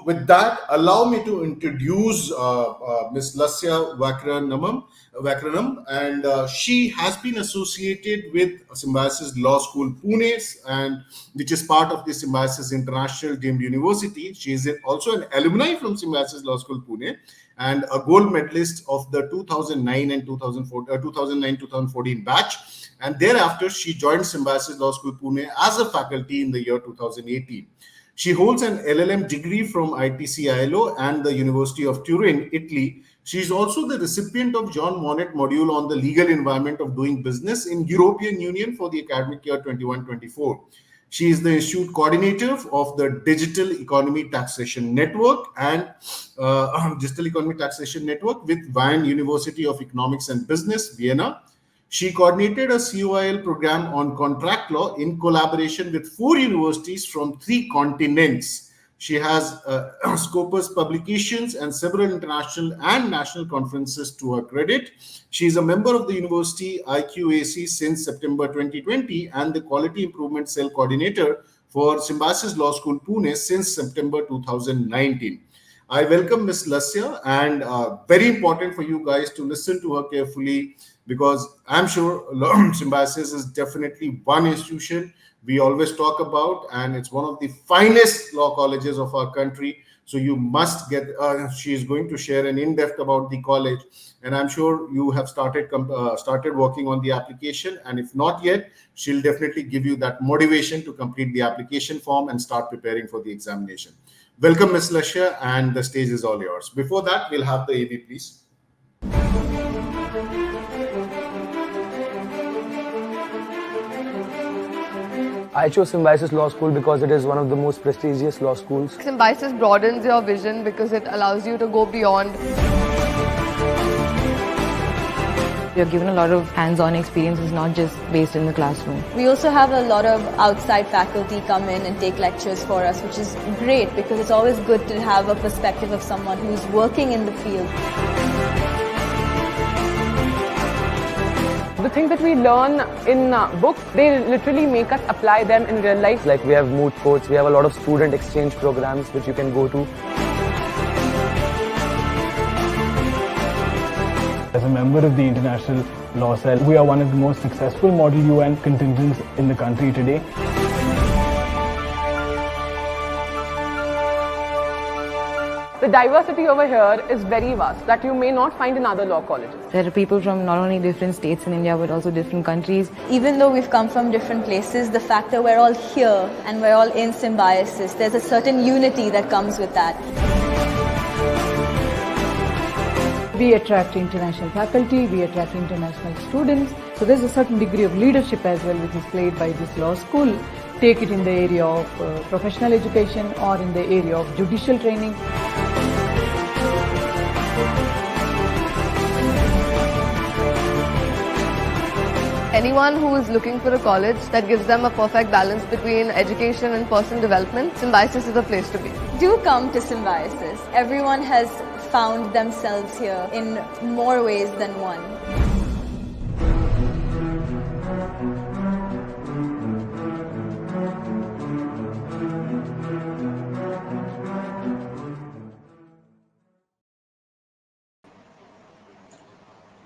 with that, allow me to introduce Ms. Lasya Vakranam, and she has been associated with Symbiosis Law School Pune, and which is part of the Symbiosis International Deemed University. She is also an alumni from Symbiosis Law School Pune and a gold medalist of the 2009 and 2009-2014 batch. And thereafter, she joined Symbiosis Law School Pune as a faculty in the year 2018. She holds an LL.M degree from ITC-ILO and the University of Turin, Italy. She is also the recipient of John Monnet module on the legal environment of doing business in European Union for the academic year 21-24. She is the institute coordinator of the Digital Economy Taxation Network and Digital Economy Taxation Network with Wien University of Economics and Business, Vienna. She coordinated a COIL program on contract law in collaboration with 4 universities from 3 continents. She has Scopus publications and several international and national conferences to her credit. She is a member of the University IQAC since September 2020 and the Quality Improvement Cell Coordinator for Symbiosis Law School Pune since September 2019. I welcome Ms. Lasya, and very important for you guys to listen to her carefully, because I'm sure Symbiosis is definitely one institution we always talk about, and it's one of the finest law colleges of our country. So you must get, she is going to share an in-depth about the college, and I'm sure you have started working on the application, and if not yet, she'll definitely give you that motivation to complete the application form and start preparing for the examination. Welcome, Ms. Lasya, and the stage is all yours. Before that, we'll have the AV, please. I chose Symbiosis Law School because it is one of the most prestigious law schools. Symbiosis broadens your vision because it allows you to go beyond. You're given a lot of hands-on experiences, not just based in the classroom. We also have a lot of outside faculty come in and take lectures for us, which is great because it's always good to have a perspective of someone who's working in the field. The things that we learn in books, they literally make us apply them in real life. Like we have moot courts, we have a lot of student exchange programs which you can go to. As a member of the International Law Cell, we are one of the most successful Model UN contingents in the country today. The diversity over here is very vast that you may not find in other law colleges. There are people from not only different states in India but also different countries. Even though we've come from different places, the fact that we're all here and we're all in symbiosis, there's a certain unity that comes with that. We attract international faculty, we attract international students. So there's a certain degree of leadership as well which is played by this law school. Take it in the area of professional education or in the area of judicial training. Anyone who is looking for a college that gives them a perfect balance between education and personal development, Symbiosis is the place to be. Do come to Symbiosis. Everyone has found themselves here in more ways than one.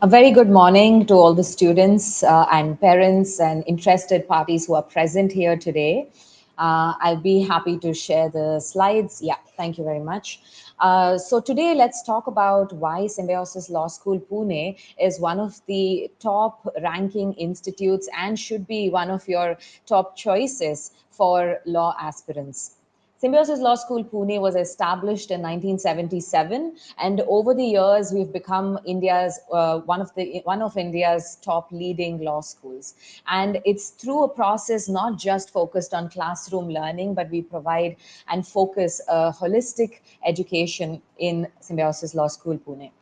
A very good morning to all the students and parents and interested parties who are present here today. I'll be happy to share the slides. Yeah, thank you very much. So today let's talk about why Symbiosis Law School Pune is one of the top ranking institutes and should be one of your top choices for law aspirants. Symbiosis Law School Pune was established in 1977, and over the years we've become India's one of India's top leading law schools. And it's through a process not just focused on classroom learning, but we provide and focus a holistic education in Symbiosis Law School Pune.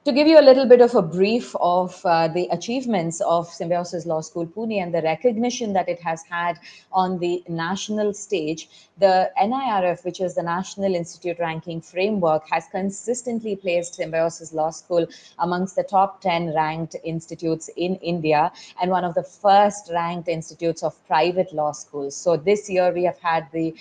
To give you a little bit of a brief of the achievements of Symbiosis Law School Pune and the recognition that it has had on the national stage, the NIRF, which is the National Institute Ranking Framework, has consistently placed Symbiosis Law School amongst the top 10 ranked institutes in India and one of the first ranked institutes of private law schools. So this year we have had the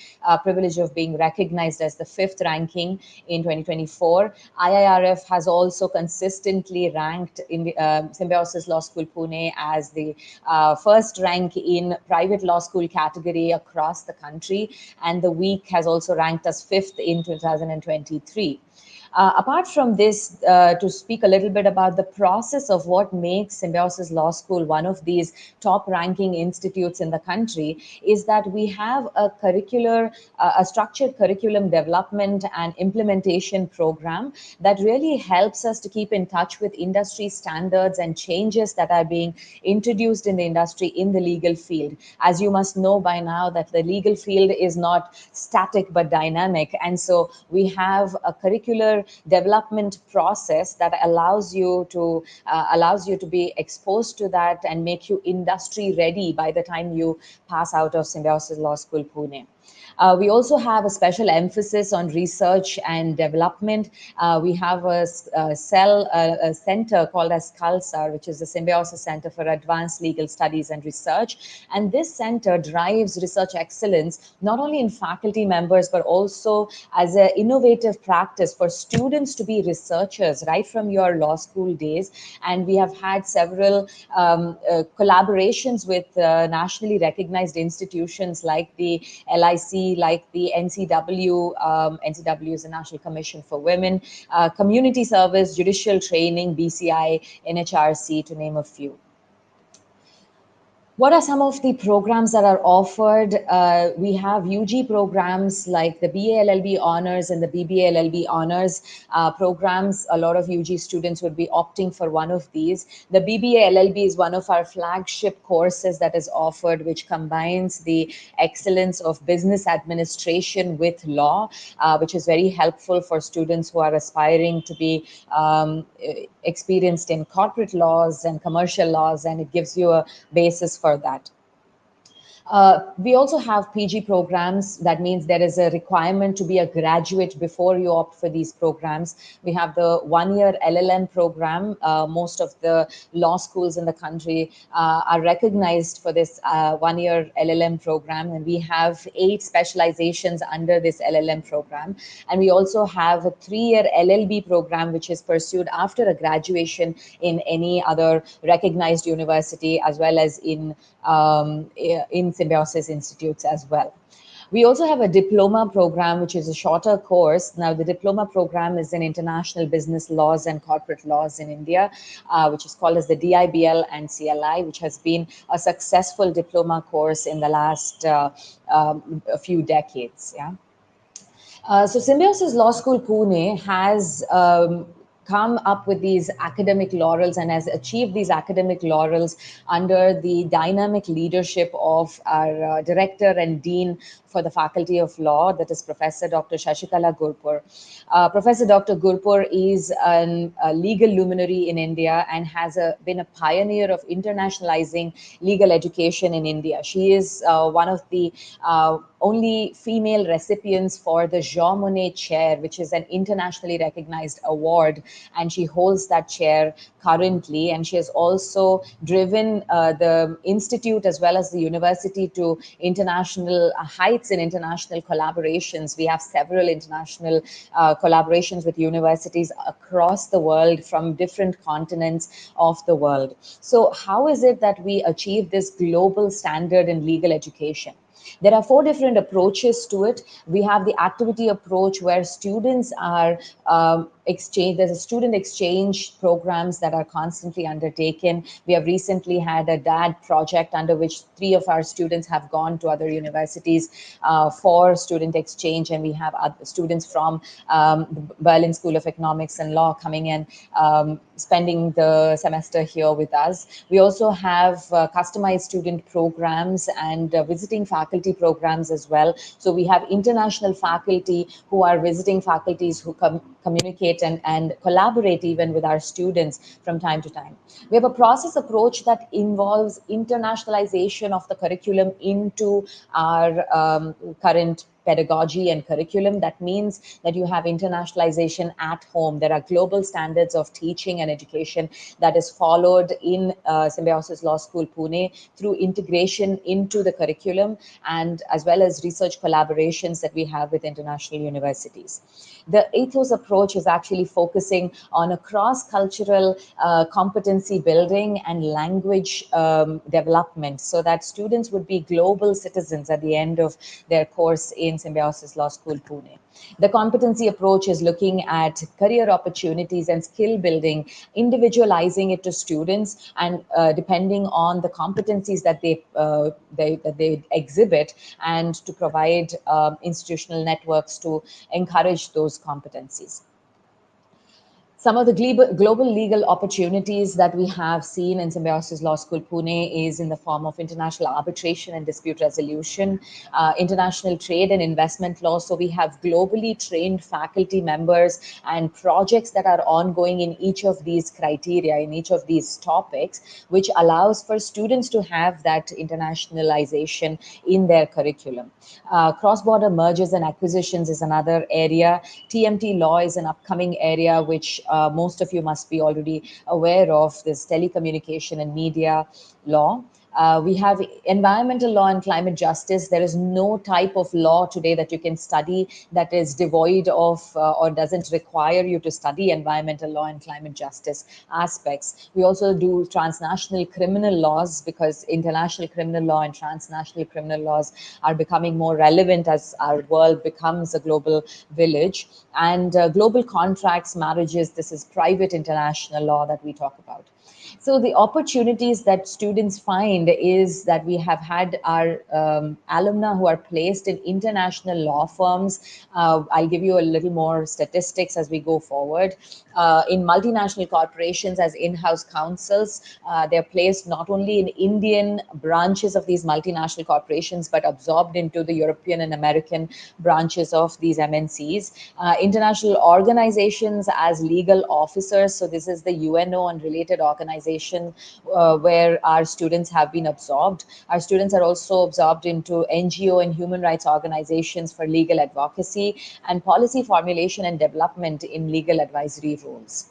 privilege of being recognized as the 5th ranking in 2024. IIRF has also consistently ranked in the Symbiosis Law School Pune as the first rank in private law school category across the country, and the week has also ranked us 5th in 2023. Apart from this, to speak a little bit about the process of what makes Symbiosis Law School one of these top ranking institutes in the country, is that we have a structured curriculum development and implementation program that really helps us to keep in touch with industry standards and changes that are being introduced in the industry in the legal field. As you must know by now that the legal field is not static but dynamic, and so we have a curricular development process that allows you to be exposed to that and make you industry ready by the time you pass out of Symbiosis Law School Pune. We also have a special emphasis on research and development. We have a center called as KALSA, which is the Symbiosis Center for Advanced Legal Studies and Research. And this center drives research excellence, not only in faculty members, but also as an innovative practice for students to be researchers right from your law school days. And we have had several collaborations with nationally recognized institutions like the LIC, like the NCW. NCW is the National Commission for Women, community service, judicial training, BCI, NHRC, to name a few. What are some of the programs that are offered? We have UG programs like the BA LL.B honors and the BBA LL.B honors programs. A lot of UG students would be opting for one of these. The BBA LL.B is one of our flagship courses that is offered, which combines the excellence of business administration with law, which is very helpful for students who are aspiring to be experienced in corporate laws and commercial laws, and it gives you a basis for that. We also have PG programs. That means there is a requirement to be a graduate before you opt for these programs. We have the one-year LL.M program. Most of the law schools in the country are recognized for this one-year LL.M program, and we have 8 specializations under this LL.M program. And we also have a 3-year LL.B program, which is pursued after a graduation in any other recognized university, as well as in Symbiosis institutes as well. We also have a diploma program, which is a shorter course. Now, the diploma program is in international business laws and corporate laws in India, which is called as the DIBL and CLI, which has been a successful diploma course in the last a few decades. Yeah. So Symbiosis Law School Pune has come up with these academic laurels and has achieved these academic laurels under the dynamic leadership of our director and dean for the Faculty of Law, that is Professor Dr. Shashikala Gurpur. Professor Dr. Gurpur is a legal luminary in India and has been a pioneer of internationalizing legal education in India. She is one of the only female recipients for the Jean Monnet Chair, which is an internationally recognized award, and she holds that chair currently. And she has also driven the institute as well as the university to international heights in international collaborations. We have several international collaborations with universities across the world from different continents of the world. So how is it that we achieve this global standard in legal education? There are 4 different approaches to it. We have the activity approach, where students are there's a student exchange programs that are constantly undertaken. We have recently had a DAD project under which 3 of our students have gone to other universities for student exchange, and we have other students from the Berlin School of Economics and Law coming in, spending the semester here with us. We also have customized student programs and visiting faculty programs as well. So we have international faculty who are visiting faculties who communicate and collaborate even with our students from time to time. We have a process approach that involves internationalization of the curriculum into our current pedagogy and curriculum. That means that you have internationalization at home. There are global standards of teaching and education that is followed in Symbiosis Law School Pune through integration into the curriculum, and as well as research collaborations that we have with international universities. The ethos approach is actually focusing on a cross-cultural competency building and language development, so that students would be global citizens at the end of their course in Symbiosis Law School Pune. The competency approach is looking at career opportunities and skill building, individualizing it to students, and depending on the competencies that they exhibit, and to provide institutional networks to encourage those competencies. Some of the global legal opportunities that we have seen in Symbiosis Law School Pune is in the form of international arbitration and dispute resolution, international trade and investment law. So we have globally trained faculty members and projects that are ongoing in each of these criteria, in each of these topics, which allows for students to have that internationalization in their curriculum. Cross-border mergers and acquisitions is another area. TMT law is an upcoming area which most of you must be already aware of, this telecommunication and media law. We have environmental law and climate justice. There is no type of law today that you can study that is devoid of or doesn't require you to study environmental law and climate justice aspects. We also do transnational criminal laws, because international criminal law and transnational criminal laws are becoming more relevant as our world becomes a global village. And global contracts, marriages, this is private international law that we talk about. So the opportunities that students find is that we have had our alumni who are placed in international law firms. I'll give you a little more statistics as we go forward. In multinational corporations as in-house counsels, they're placed not only in Indian branches of these multinational corporations, but absorbed into the European and American branches of these MNCs. International organizations as legal officers. So this is the UNO and related organizations where our students have been absorbed. Our students are also absorbed into NGO and human rights organizations for legal advocacy, and policy formulation and development in legal advisory roles.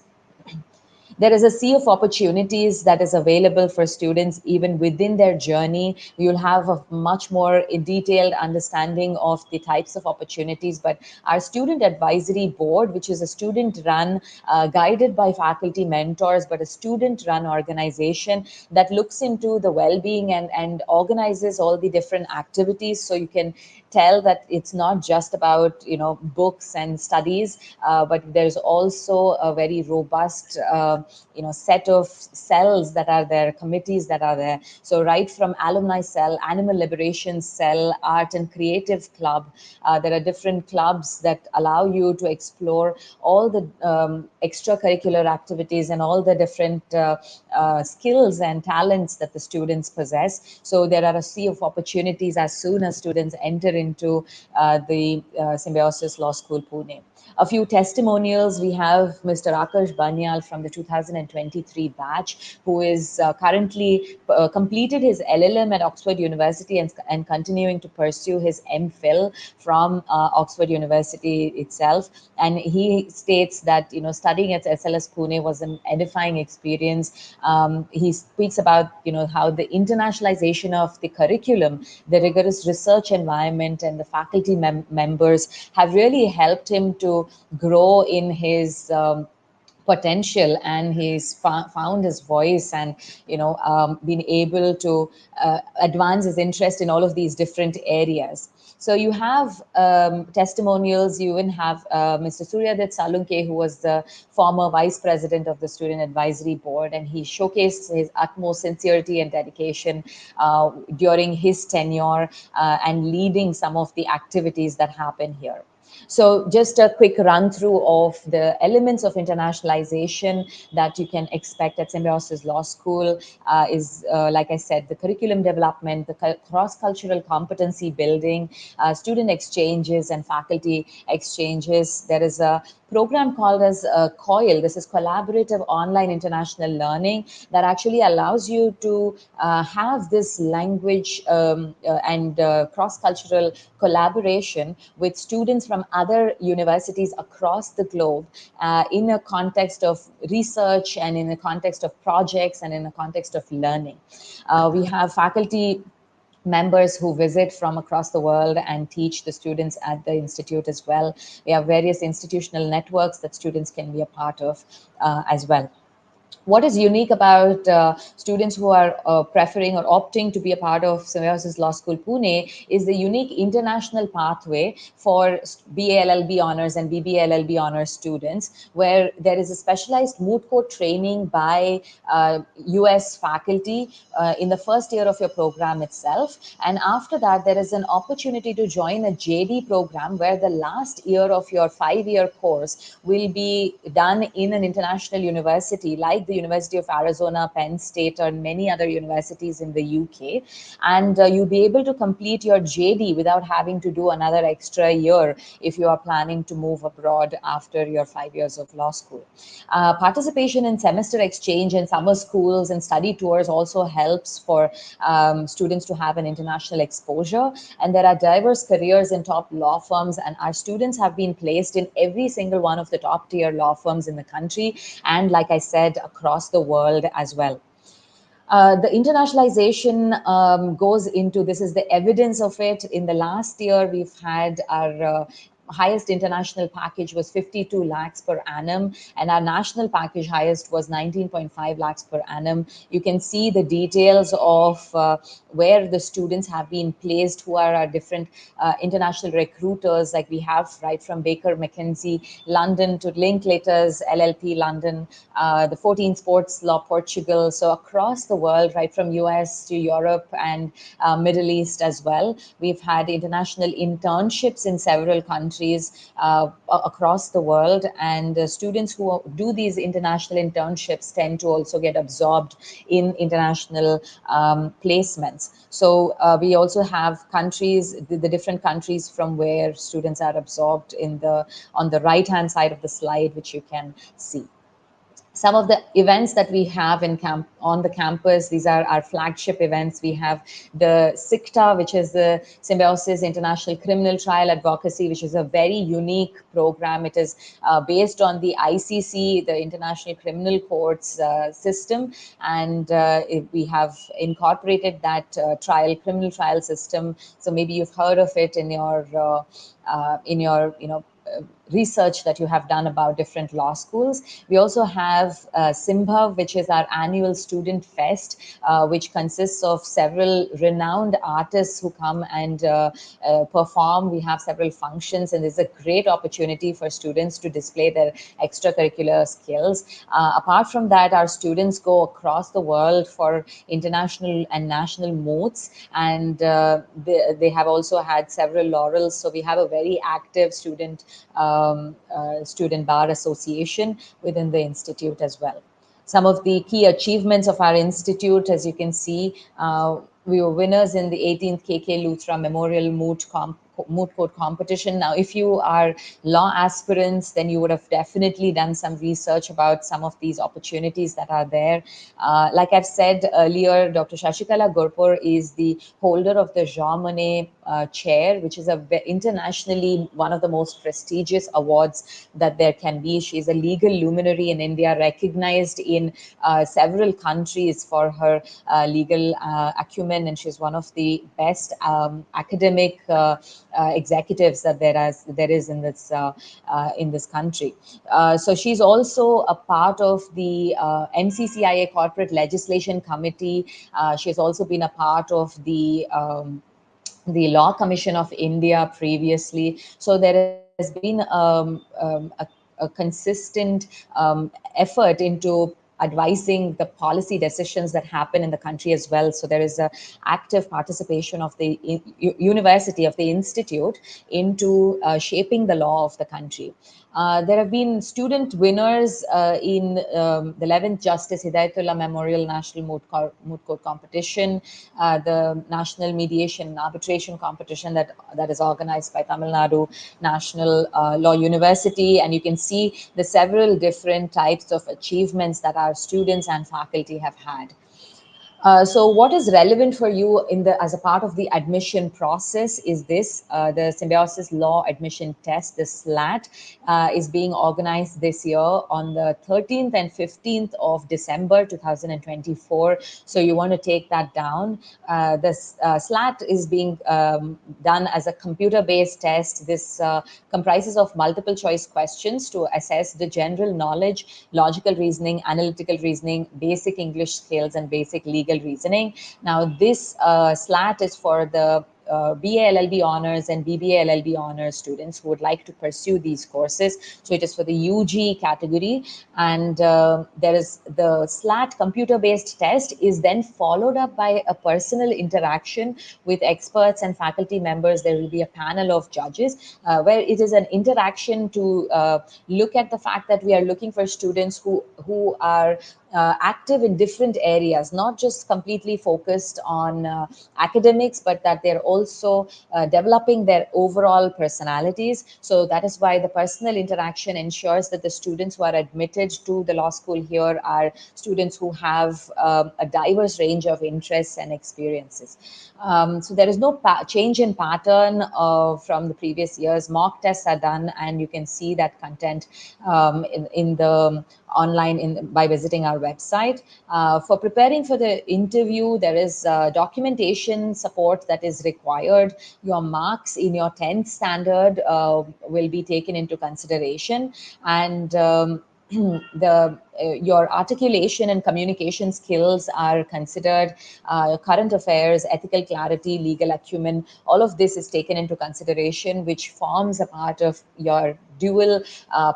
There is a sea of opportunities that is available for students even within their journey. You'll have a much more detailed understanding of the types of opportunities, but our student advisory board, which is a student run, guided by faculty mentors, but a student run organization that looks into the well-being and organizes all the different activities. So you can tell that it's not just about books and studies, but there's also a very robust set of cells that are there, committees that are there. So right from alumni cell, animal liberation cell, art and creative club, there are different clubs that allow you to explore all the extracurricular activities and all the different skills and talents that the students possess. So there are a sea of opportunities as soon as students enter into the Symbiosis Law School Pune. A few testimonials. We have Mr. Akash Banyal from the 2023 batch, who is currently completed his LL.M at Oxford University and continuing to pursue his MPhil from Oxford University itself. And he states that studying at SLS Pune was an edifying experience. He speaks about how the internationalization of the curriculum, the rigorous research environment, and the faculty members have really helped him to grow in his potential, and he's found his voice and been able to advance his interest in all of these different areas. So you have testimonials. You even have Mr. Suryadit Salunke, who was the former vice president of the Student Advisory Board, and he showcased his utmost sincerity and dedication during his tenure and leading some of the activities that happen here. So just a quick run through of the elements of internationalization that you can expect at Symbiosis Law School is, like I said, the curriculum development, the cross-cultural competency building, student exchanges and faculty exchanges. There is a program called as COIL. This is Collaborative Online International Learning, that actually allows you to have this language and cross-cultural collaboration with students from other universities across the globe in a context of research and in a context of projects and in a context of learning. We have faculty members who visit from across the world and teach the students at the institute as well. We have various institutional networks that students can be a part of as well. What is unique about students who are preferring or opting to be a part of Symbiosis Law School Pune is the unique international pathway for BA LL.B honors and BBA LL.B honors students, where there is a specialized moot court training by US faculty in the first year of your program itself. And after that, there is an opportunity to join a JD program where the last year of your 5-year course will be done in an international university like the University of Arizona, Penn State, or many other universities in the UK. And you'll be able to complete your JD without having to do another extra year if you are planning to move abroad after your 5 years of law school. Participation in semester exchange and summer schools and study tours also helps for students to have an international exposure. And there are diverse careers in top law firms, and our students have been placed in every single one of the top tier law firms in the country, and like I said, across the world as well. The internationalization goes into, this is the evidence of it. In the last year, we've had our highest international package was 52 lakhs per annum, and our national package highest was 19.5 lakhs per annum. You can see the details of where the students have been placed, who are our different international recruiters, like we have right from Baker McKenzie London to Linklaters LLP London, the 14 Sports Law Portugal. So across the world, right from US to Europe and Middle East as well. We've had international internships in several countries across the world, and students who do these international internships tend to also get absorbed in international placements. So we also have countries, the different countries from where students are absorbed on the right hand side of the slide, which you can see. Some of the events that we have on the campus, these are our flagship events. We have the SICTA, which is the Symbiosis International Criminal Trial Advocacy, which is a very unique program. It is based on the ICC, the International Criminal Courts system, and we have incorporated that criminal trial system. So maybe you've heard of it in your research that you have done about different law schools. We also have Symbhav, which is our annual student fest, which consists of several renowned artists who come and perform. We have several functions, and there's a great opportunity for students to display their extracurricular skills. Apart from that, our students go across the world for international and national moots, and they have also had several laurels. So we have a very active student bar association within the institute as well. Some of the key achievements of our institute, as you can see, we were winners in the 18th KK Luthra Memorial Moot Court competition. Now, if you are law aspirants, then you would have definitely done some research about some of these opportunities that are there. Like I've said earlier, Dr. Shashikala Gurpur is the holder of the Jean Monnet chair, which is internationally one of the most prestigious awards that there can be. She's a legal luminary in India, recognized in several countries for her legal acumen, and she's one of the best academic executives that there is in this country. So she's also a part of the MCCIA Corporate Legislation Committee. She has also been a part of the Law Commission of India previously. So there has been a consistent effort into advising the policy decisions that happen in the country as well. So there is a active participation of the university, of the institute, into shaping the law of the country. There have been student winners in the 11th Justice Hidayatullah Memorial National Moot Court Competition, the National Mediation and Arbitration Competition that is organized by Tamil Nadu National Law University. And you can see the several different types of achievements that our students and faculty have had. So what is relevant for you as a part of the admission process is this, the Symbiosis Law Admission Test, the SLAT, is being organized this year on the 13th and 15th of December 2024. So you want to take that down. This SLAT is being done as a computer-based test. This comprises of multiple choice questions to assess the general knowledge, logical reasoning, analytical reasoning, basic English skills, and basic legal reasoning. Now, this SLAT is for the BA LL.B honors and BBA LL.B honors students who would like to pursue these courses. So it is for the UG category, and there is the SLAT computer-based test is then followed up by a personal interaction with experts and faculty members. There will be a panel of judges where it is an interaction to look at the fact that we are looking for students who are active in different areas, not just completely focused on academics, but that they're also developing their overall personalities. So that is why the personal interaction ensures that the students who are admitted to the law school here are students who have a diverse range of interests and experiences. So there is no change in pattern from the previous years. Mock tests are done, and you can see that content in the online by visiting our website. For preparing for the interview, there is documentation support that is required. Your marks in your 10th standard will be taken into consideration, and your articulation and communication skills are considered. Current affairs, ethical clarity, legal acumen, all of this is taken into consideration, which forms a part of your dual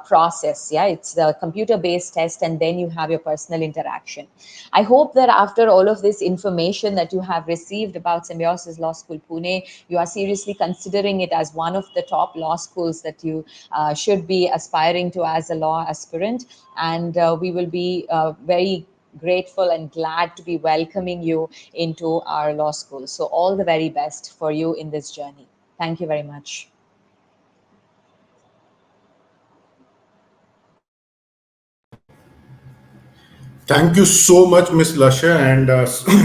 process. Yeah, it's the computer-based test, and then you have your personal interaction. I hope that after all of this information that you have received about Symbiosis Law School Pune, you are seriously considering it as one of the top law schools that you should be aspiring to as a law aspirant. And we will be very grateful and glad to be welcoming you into our law school. So all the very best for you in this journey. Thank you very much. Thank you so much, Miss Lasha. And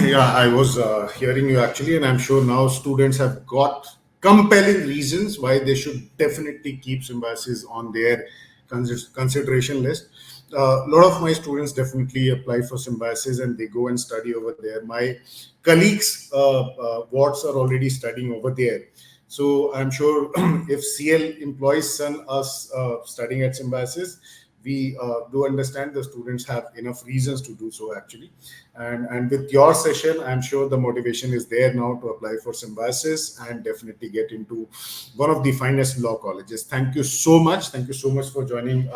yeah, I was hearing you actually, and I'm sure now students have got compelling reasons why they should definitely keep Symbiosis on their consideration list. A lot of my students definitely apply for Symbiosis and they go and study over there. My colleagues' wards are already studying over there. So I'm sure if CL employees send us studying at Symbiosis, we do understand the students have enough reasons to do so actually. And with your session, I'm sure the motivation is there now to apply for Symbiosis and definitely get into one of the finest law colleges. Thank you so much. Thank you so much for joining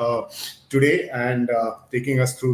today and taking us through